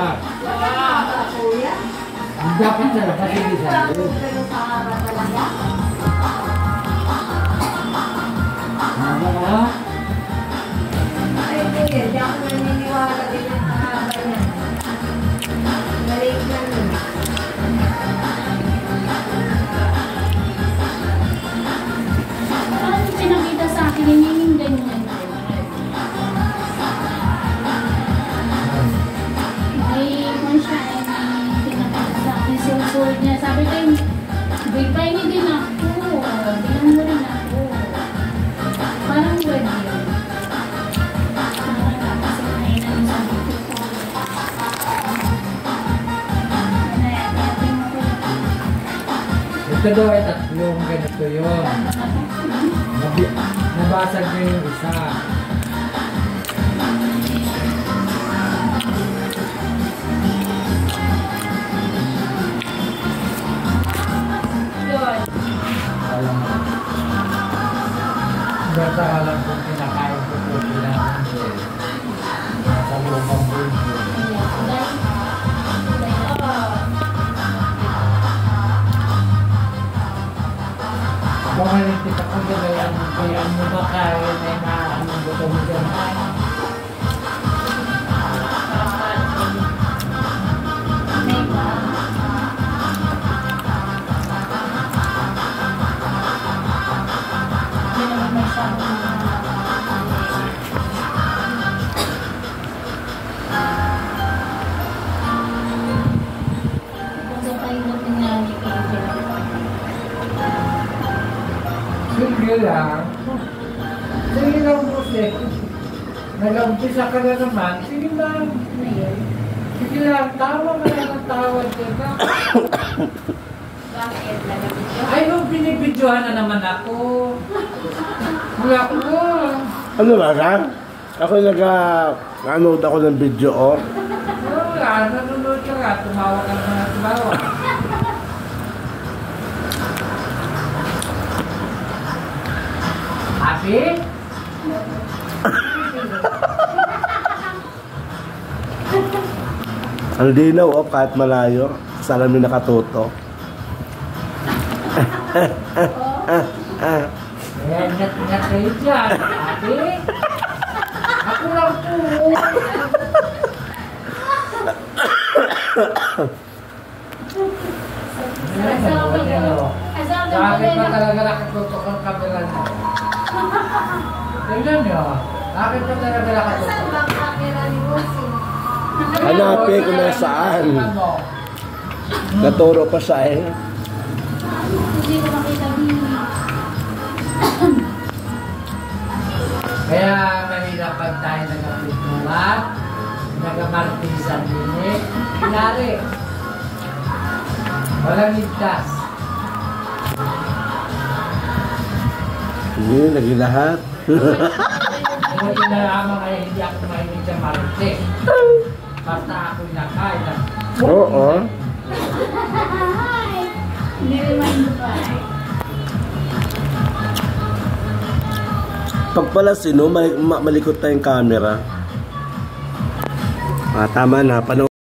labas. Dapat sa labas, hindi sa loob. Ano ba? Ay, hindi. Hindi ako naniniwala din ang haba niya. Maliit lang yun. Parang pinakita sa akin, yung ganyan. Ay, kung siya ay pinakita sa akin, susunod niya. Sabi ko, may pahingi din ako. Bilang mo rin ako. Parang word yun. Parang kasi kainan sa dito. Ito daw ay tatlong ganito yun. Nabasag na yung isa. Yun. Alam mo. Basta alam kung kinakain ko po kailangan ko. Nasa lumang buhay. Kung halitik ako kaya mo ba kaya na inaanong buto mo dyan? Sige lang. Sige lang po siya. Nag-umpisa ka na naman. Sige lang. Sige lang. Tawa ka lang ang tawad ka. Bakit? Ay, nung binibidyohan na naman ako. Wala ko. Ano ba ka? Ako nanood ako ng video, oh. Wala, nanonood ka nga. Tumawa ka naman at tumawa. Happy? Ang linaw, oh, kahit malayo. Salamin nakatuto. Ayan, ingat kayo dyan. Happy? Ako lang po. Bakit ba talaga nakatutok ang camera na? Tignan nyo. Bakit ba talaga nakatutok? Saan ba ang camera ni Bossing? Hanapin kung nasaan. Naturo pa siya eh. Hindi ko makita din. Kaya mahirap pag tayo nagapitulat, nagamartisan din eh. Pinari. Walang ligtas. Hindi, naging lahat. Kung inalaman kayo, hindi ako mahilig sa martes. Basta ako'y nakain. Oo. Niremind mo pa. Pag pala sino, malikot na yung camera. Tama na,